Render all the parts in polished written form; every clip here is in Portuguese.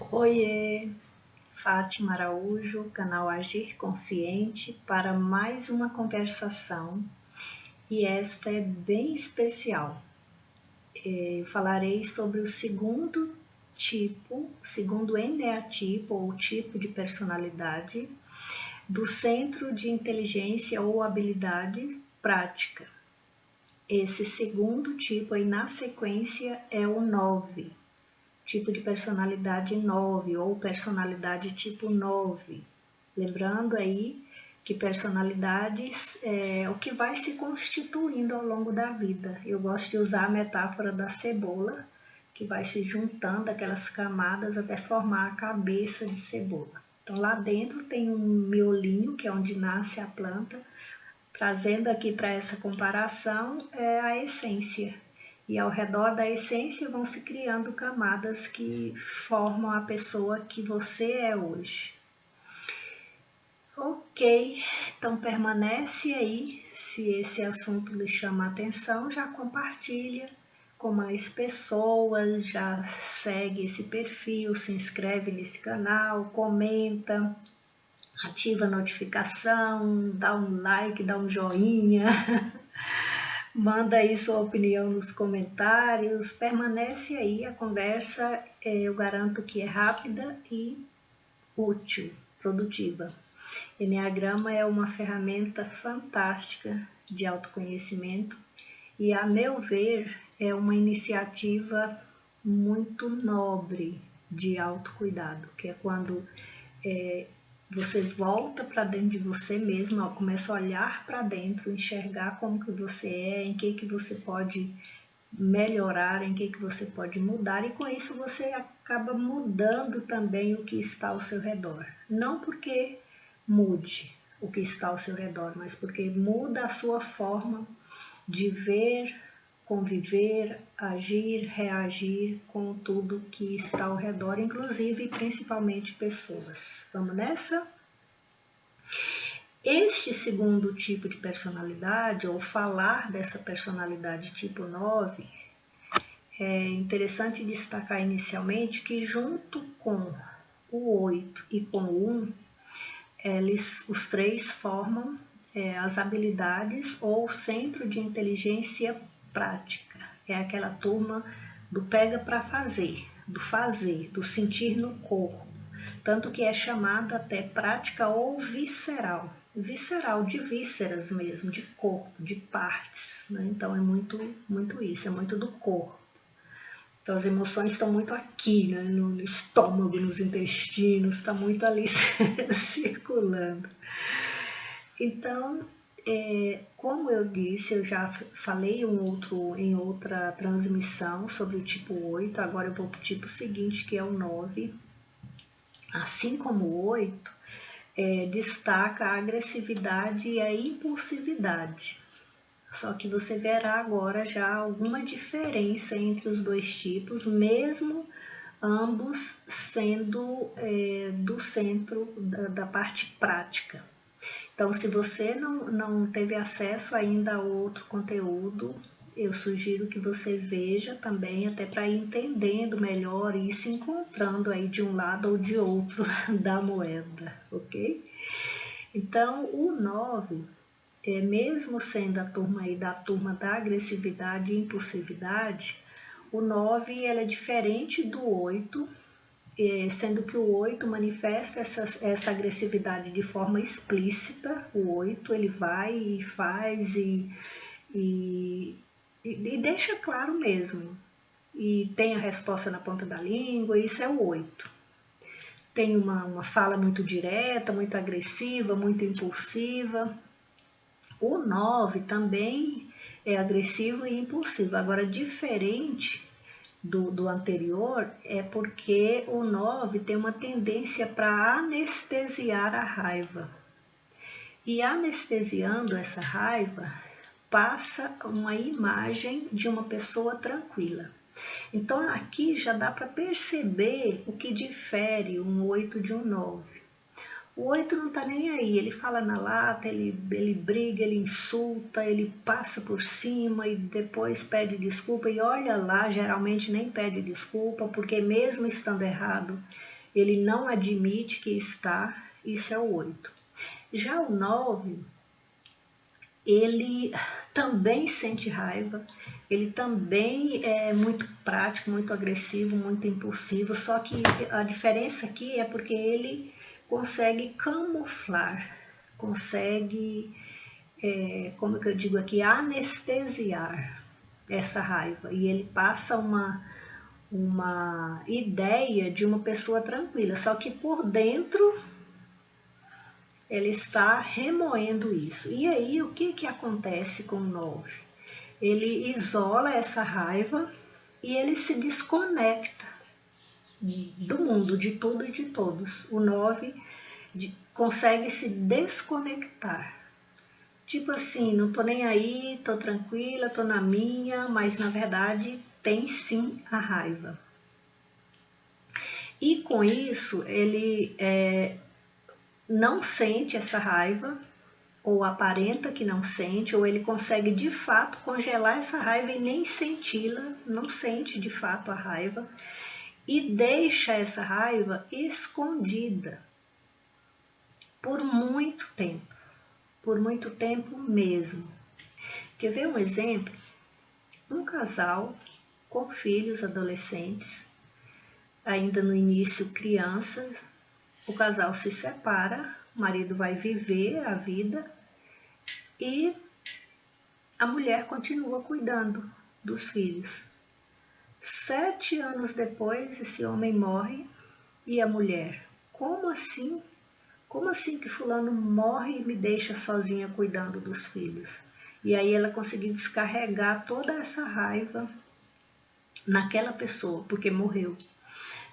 Oiê, Fátima Araújo, canal Agir Consciente, para mais uma conversação, e esta é bem especial. Eu falarei sobre o segundo eneatipo ou tipo de personalidade do Centro de Inteligência ou Habilidade Prática. Esse segundo tipo aí na sequência é o 9. Tipo de personalidade 9 ou personalidade tipo 9. Lembrando aí que personalidades é o que vai se constituindo ao longo da vida. Eu gosto de usar a metáfora da cebola, que vai se juntando aquelas camadas até formar a cabeça de cebola. Então lá dentro tem um miolinho, que é onde nasce a planta, trazendo aqui para essa comparação a essência. E ao redor da essência vão se criando camadas que formam a pessoa que você é hoje. Ok, então permanece aí. Se esse assunto lhe chama a atenção, já compartilha com mais pessoas, já segue esse perfil, se inscreve nesse canal, comenta, ativa a notificação, dá um like, dá um joinha. Manda aí sua opinião nos comentários, permanece aí, a conversa eu garanto que é rápida e útil, produtiva. Eneagrama é uma ferramenta fantástica de autoconhecimento e, a meu ver, é uma iniciativa muito nobre de autocuidado, que é quando você volta para dentro de você mesmo, começa a olhar para dentro, enxergar como que você é, em que você pode melhorar, em que você pode mudar, e com isso você acaba mudando também o que está ao seu redor. Não porque mude o que está ao seu redor, mas porque muda a sua forma de ver, conviver, agir, reagir com tudo que está ao redor, inclusive e principalmente pessoas. Vamos nessa? Este segundo tipo de personalidade, ou falar dessa personalidade tipo 9, é interessante destacar inicialmente que junto com o 8 e com o 1, os três formam as habilidades ou centro de inteligência prática. É aquela turma do pega para fazer, do sentir no corpo. Tanto que é chamada até prática ou visceral. Visceral, de vísceras mesmo, de corpo, de partes. Né? Então é muito isso, é muito do corpo. Então as emoções estão muito aqui, né? No estômago, nos intestinos, está muito ali circulando. Então, como eu disse, eu já falei em outra transmissão sobre o tipo 8, agora eu vou para o tipo seguinte, que é o 9. Assim como o 8, destaca a agressividade e a impulsividade. Só que você verá agora já alguma diferença entre os dois tipos, mesmo ambos sendo do centro da parte prática. Então, se você não teve acesso ainda a outro conteúdo, eu sugiro que você veja também, até para ir entendendo melhor e ir se encontrando aí de um lado ou de outro da moeda, ok? Então, o 9, mesmo sendo a turma aí da agressividade e impulsividade, o 9 ela é diferente do 8, sendo que o 8 manifesta essa agressividade de forma explícita. O 8 ele vai e faz e deixa claro mesmo, e tem a resposta na ponta da língua. Isso é o 8. Tem uma fala muito direta, muito agressiva, muito impulsiva. O 9 também é agressivo e impulsivo, agora diferente do anterior é porque o 9 tem uma tendência para anestesiar a raiva. E anestesiando essa raiva, passa uma imagem de uma pessoa tranquila. Então aqui já dá para perceber o que difere um 8 de um 9. O 8 não está nem aí, ele fala na lata, ele briga, ele insulta, ele passa por cima e depois pede desculpa. E olha lá, geralmente nem pede desculpa, porque mesmo estando errado, ele não admite que está, isso é o 8. Já o 9, ele também sente raiva, ele também é muito prático, muito agressivo, muito impulsivo, só que a diferença aqui é porque ele consegue camuflar, consegue, como que eu digo aqui, anestesiar essa raiva, e ele passa uma ideia de uma pessoa tranquila, só que por dentro ele está remoendo isso. E aí o que acontece com o 9? Ele isola essa raiva e ele se desconecta do mundo, de tudo e de todos. O 9 consegue se desconectar. Tipo assim, não tô nem aí, tô tranquila, tô na minha, mas na verdade tem sim a raiva. E com isso ele não sente essa raiva, ou aparenta que não sente, ou ele consegue de fato congelar essa raiva e nem senti-la, não sente de fato a raiva, e deixa essa raiva escondida por muito tempo mesmo. Quer ver um exemplo? Um casal com filhos adolescentes, ainda no início crianças, o casal se separa, o marido vai viver a vida e a mulher continua cuidando dos filhos. 7 anos depois, esse homem morre e a mulher, como assim? Como assim que fulano morre e me deixa sozinha cuidando dos filhos? E aí ela conseguiu descarregar toda essa raiva naquela pessoa, porque morreu.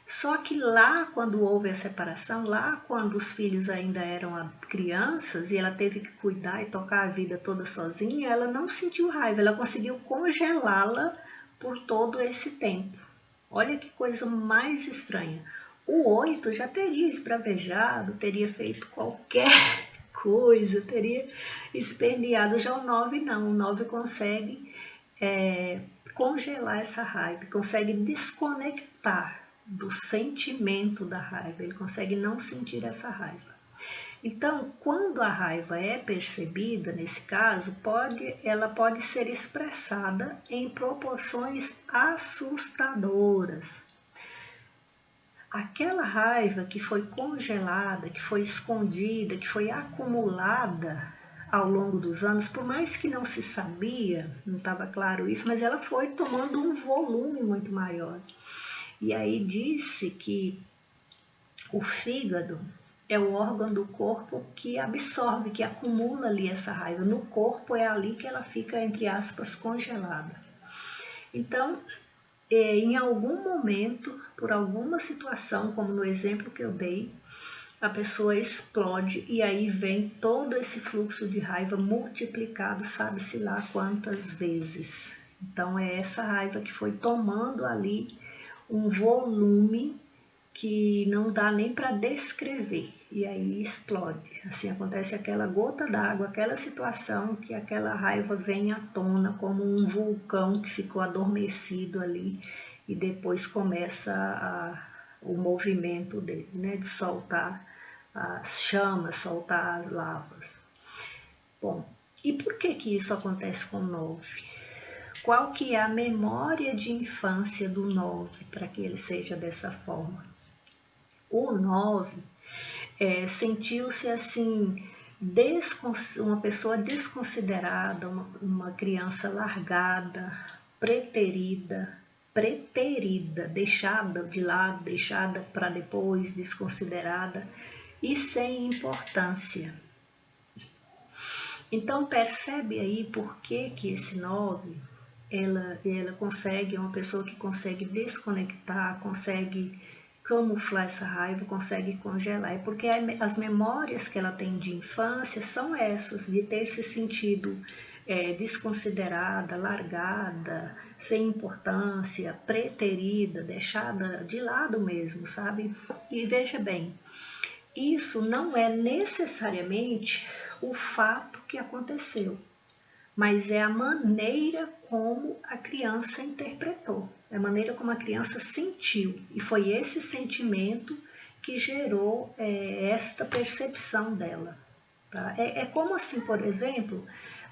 Só que lá, quando houve a separação, lá quando os filhos ainda eram crianças e ela teve que cuidar e tocar a vida toda sozinha, ela não sentiu raiva, ela conseguiu congelá-la por todo esse tempo. Olha que coisa mais estranha. O 8 já teria esbravejado, teria feito qualquer coisa, teria esperneado. Já o 9 não, o 9 consegue congelar essa raiva, consegue desconectar do sentimento da raiva, ele consegue não sentir essa raiva. Então, quando a raiva é percebida, nesse caso, ela pode ser expressada em proporções assustadoras. Aquela raiva que foi congelada, que foi escondida, que foi acumulada ao longo dos anos, por mais que não se sabia, não estava claro isso, mas ela foi tomando um volume muito maior. E aí disse que o fígado é o órgão do corpo que absorve, que acumula ali essa raiva. No corpo é ali que ela fica, entre aspas, congelada. Então, em algum momento, por alguma situação, como no exemplo que eu dei, a pessoa explode e aí vem todo esse fluxo de raiva multiplicado, sabe-se lá quantas vezes. Então, é essa raiva que foi tomando ali um volume que não dá nem para descrever, e aí explode. Assim acontece aquela gota d'água, aquela situação que aquela raiva vem à tona como um vulcão que ficou adormecido ali e depois começa o movimento dele, né, de soltar as chamas, soltar as lavas. Bom, e por que isso acontece com o 9? Qual que é a memória de infância do 9 para que ele seja dessa forma? O 9 sentiu-se assim, uma pessoa desconsiderada, uma criança largada, preterida, deixada de lado, deixada para depois, desconsiderada e sem importância. Então percebe aí por que esse 9, ela consegue, é uma pessoa que consegue desconectar, consegue camuflar essa raiva, consegue congelar. É porque as memórias que ela tem de infância são essas, de ter se sentido desconsiderada, largada, sem importância, preterida, deixada de lado mesmo, sabe? E veja bem, isso não é necessariamente o fato que aconteceu, mas é a maneira como a criança interpretou, é a maneira como a criança sentiu, e foi esse sentimento que gerou esta percepção dela. Tá? É como assim, por exemplo,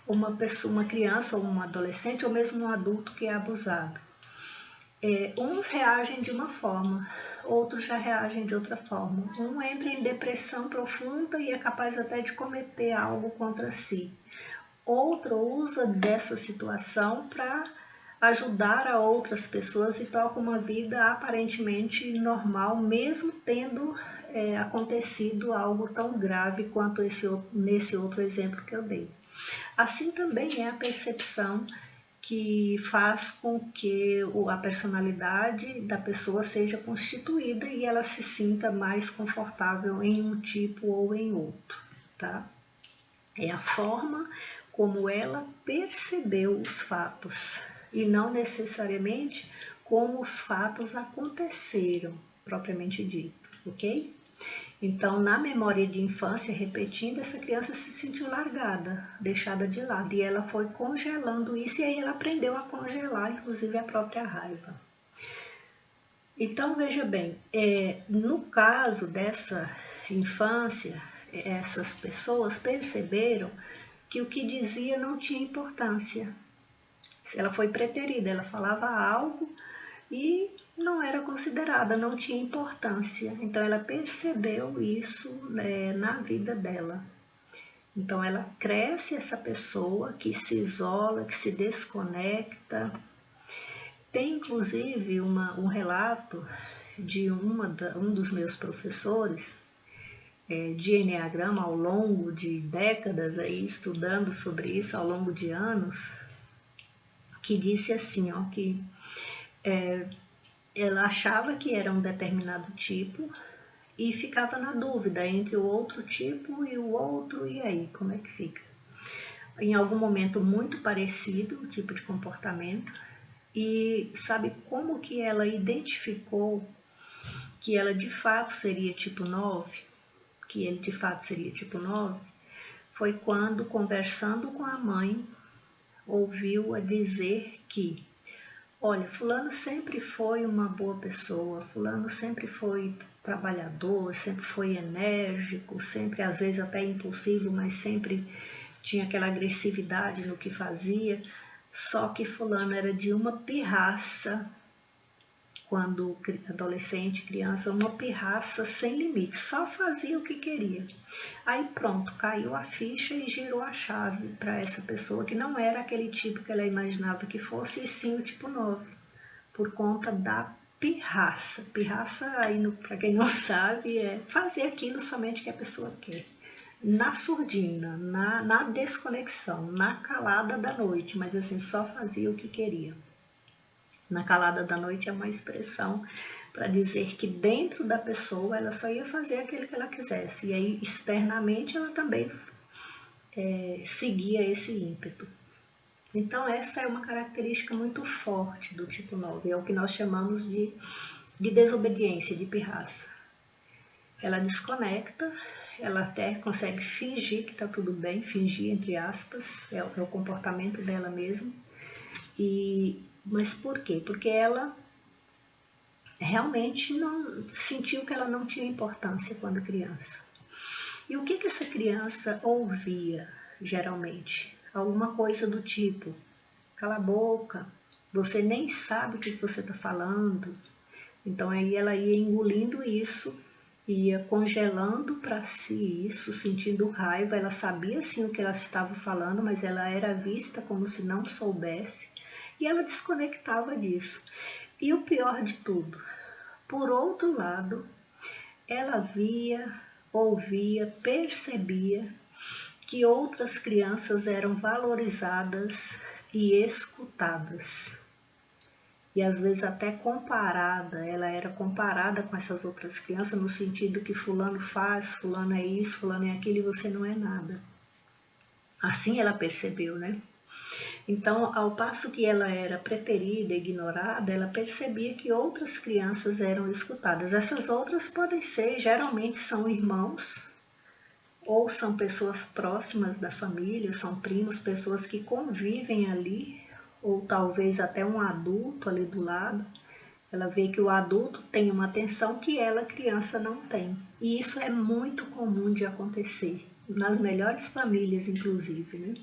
uma criança ou um adolescente ou mesmo um adulto que é abusado. Uns reagem de uma forma, outros já reagem de outra forma. Um entra em depressão profunda e é capaz até de cometer algo contra si. Outro usa dessa situação para ajudar a outras pessoas e toca uma vida aparentemente normal, mesmo tendo acontecido algo tão grave quanto nesse outro exemplo que eu dei. Assim também é a percepção que faz com que a personalidade da pessoa seja constituída e ela se sinta mais confortável em um tipo ou em outro, tá? É a forma como ela percebeu os fatos e não necessariamente como os fatos aconteceram, propriamente dito, ok? Então, na memória de infância, repetindo, essa criança se sentiu largada, deixada de lado, e ela foi congelando isso, e aí ela aprendeu a congelar, inclusive, a própria raiva. Então, veja bem, no caso dessa infância, essas pessoas perceberam que o que dizia não tinha importância. Ela foi preterida, ela falava algo e não era considerada, não tinha importância. Então ela percebeu isso na vida dela. Então ela cresce essa pessoa que se isola, que se desconecta. Tem inclusive um relato de um dos meus professores de Enneagrama ao longo de décadas aí estudando sobre isso ao longo de anos, que disse assim, ó, que ela achava que era um determinado tipo e ficava na dúvida entre o outro tipo e o outro, e aí, como é que fica? Em algum momento muito parecido, o tipo de comportamento, e sabe como que ela identificou que ela de fato seria tipo 9? Que ele de fato seria tipo 9? Foi quando, conversando com a mãe, ouviu-a dizer que olha, fulano sempre foi uma boa pessoa, fulano sempre foi trabalhador, sempre foi enérgico, sempre às vezes até impulsivo, mas sempre tinha aquela agressividade no que fazia, só que fulano era de uma pirraça, quando adolescente, criança, uma pirraça sem limite, só fazia o que queria. Aí pronto, caiu a ficha e girou a chave para essa pessoa que não era aquele tipo que ela imaginava que fosse, e sim o tipo 9, por conta da pirraça. Pirraça, aí para quem não sabe, é fazer aquilo somente que a pessoa quer. Na surdina, na desconexão, na calada da noite, mas assim, só fazia o que queria. Na calada da noite é uma expressão para dizer que dentro da pessoa ela só ia fazer aquilo que ela quisesse. E aí externamente ela também seguia esse ímpeto. Então essa é uma característica muito forte do tipo 9, é o que nós chamamos de desobediência, de pirraça. Ela desconecta, ela até consegue fingir que está tudo bem, fingir entre aspas, é o comportamento dela mesmo. Mas por quê? Porque ela realmente não sentiu que ela não tinha importância quando criança. E o que essa criança ouvia, geralmente? Alguma coisa do tipo, cala a boca, você nem sabe o que você está falando. Então aí ela ia engolindo isso, ia congelando para si isso, sentindo raiva. Ela sabia sim o que ela estava falando, mas ela era vista como se não soubesse. E ela desconectava disso. E o pior de tudo, por outro lado, ela via, ouvia, percebia que outras crianças eram valorizadas e escutadas. E às vezes até comparada, ela era comparada com essas outras crianças no sentido que fulano faz, fulano é isso, fulano é aquilo e você não é nada. Assim ela percebeu, né? Então, ao passo que ela era preterida, ignorada, ela percebia que outras crianças eram escutadas. Essas outras podem ser, geralmente são irmãos, ou são pessoas próximas da família, são primos, pessoas que convivem ali, ou talvez até um adulto ali do lado, Ela vê que o adulto tem uma atenção que ela, criança, não tem. E isso é muito comum de acontecer, nas melhores famílias, inclusive, né?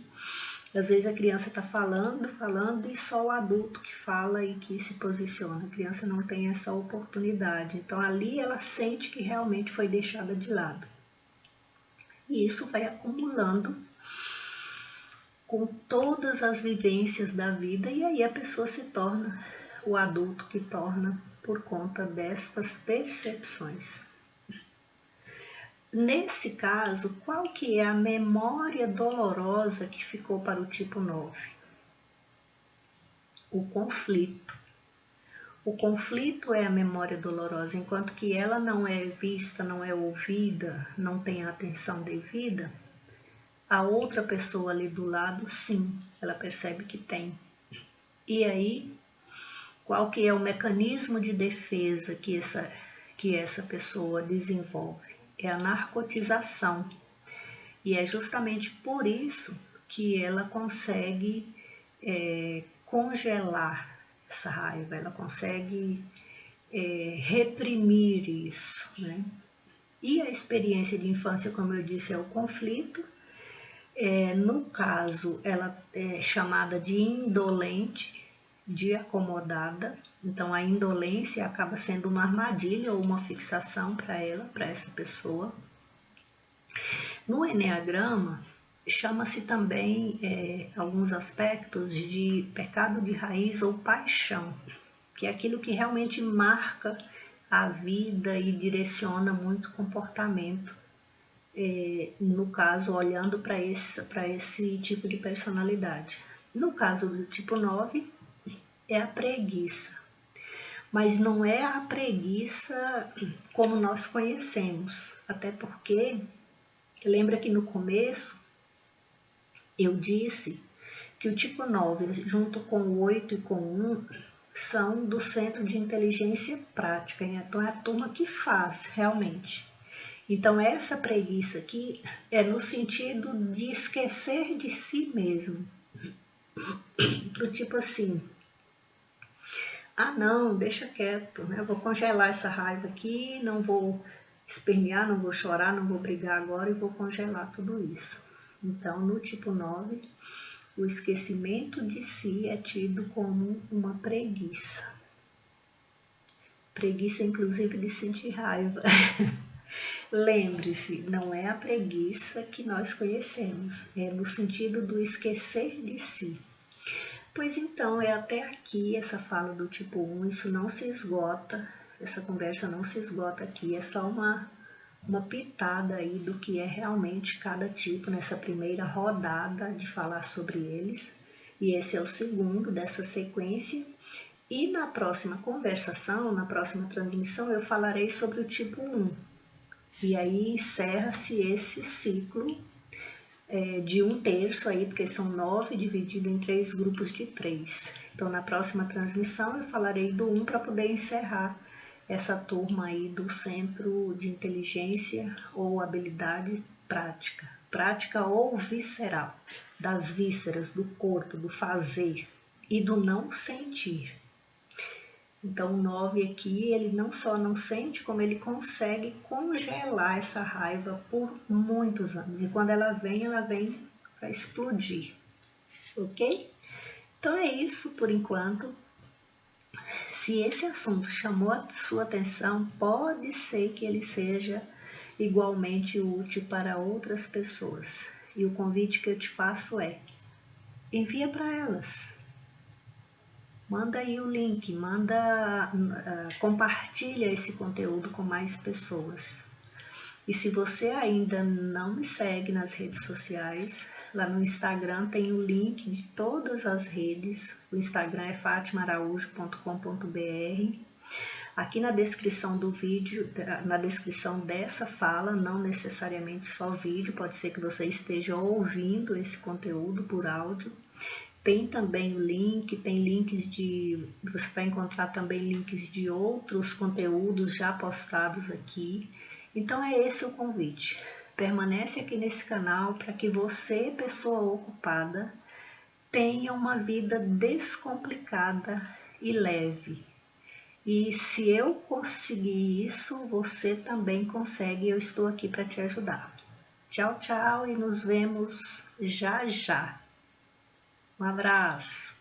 Às vezes a criança está falando e só o adulto que fala e que se posiciona. A criança não tem essa oportunidade. Então ali ela sente que realmente foi deixada de lado. E isso vai acumulando com todas as vivências da vida e aí a pessoa se torna o adulto que torna por conta destas percepções. Nesse caso, qual que é a memória dolorosa que ficou para o tipo 9? O conflito. O conflito é a memória dolorosa, enquanto que ela não é vista, não é ouvida, não tem a atenção devida, a outra pessoa ali do lado, sim, ela percebe que tem. E aí, qual que é o mecanismo de defesa que essa pessoa desenvolve? É a narcotização. E é justamente por isso que ela consegue congelar essa raiva, ela consegue reprimir isso, né? E a experiência de infância, como eu disse, é o conflito. No caso, ela é chamada de indolente, de acomodada. Então, a indolência acaba sendo uma armadilha ou uma fixação para ela, para essa pessoa. No Eneagrama, chama-se também alguns aspectos de pecado de raiz ou paixão, que é aquilo que realmente marca a vida e direciona muito comportamento, no caso, olhando para esse tipo de personalidade. No caso do tipo 9, é a preguiça, mas não é a preguiça como nós conhecemos, até porque, lembra que no começo eu disse que o tipo 9, junto com o 8 e com o 1, são do centro de inteligência prática, então é a turma que faz realmente. Então essa preguiça aqui é no sentido de esquecer de si mesmo, do tipo assim, não, deixa quieto, né? Eu vou congelar essa raiva aqui, não vou espernear, não vou chorar, não vou brigar agora e vou congelar tudo isso. Então, no tipo 9, o esquecimento de si é tido como uma preguiça. Preguiça, inclusive, de sentir raiva. Lembre-se, não é a preguiça que nós conhecemos, é no sentido do esquecer de si. Pois então, é até aqui essa fala do tipo 1, isso não se esgota, essa conversa não se esgota aqui, é só uma pitada aí do que é realmente cada tipo nessa primeira rodada de falar sobre eles. E esse é o segundo dessa sequência. E na próxima conversação, na próxima transmissão, eu falarei sobre o tipo 1. E aí encerra-se esse ciclo de 1/3 aí, porque são 9 dividido em 3 grupos de 3. Então, na próxima transmissão, eu falarei do 1 para poder encerrar essa turma aí do centro de inteligência ou habilidade prática ou visceral, das vísceras, do corpo, do fazer e do não sentir. Então, o 9 aqui, ele não só não sente, como ele consegue congelar essa raiva por muitos anos. E quando ela vem para explodir. Ok? Então, é isso por enquanto. Se esse assunto chamou a sua atenção, pode ser que ele seja igualmente útil para outras pessoas. E o convite que eu te faço é: envia para elas. Manda aí o link, compartilha esse conteúdo com mais pessoas. E se você ainda não me segue nas redes sociais, lá no Instagram tem o link de todas as redes. O Instagram é fatimaaraújo.com.br. Aqui na descrição do vídeo, na descrição dessa fala, não necessariamente só vídeo, pode ser que você esteja ouvindo esse conteúdo por áudio. Tem também o link, você vai encontrar também links de outros conteúdos já postados aqui. Então é esse o convite. Permanece aqui nesse canal para que você, pessoa ocupada, tenha uma vida descomplicada e leve. E se eu conseguir isso, você também consegue. Eu estou aqui para te ajudar. Tchau, tchau e nos vemos já já. Um abraço.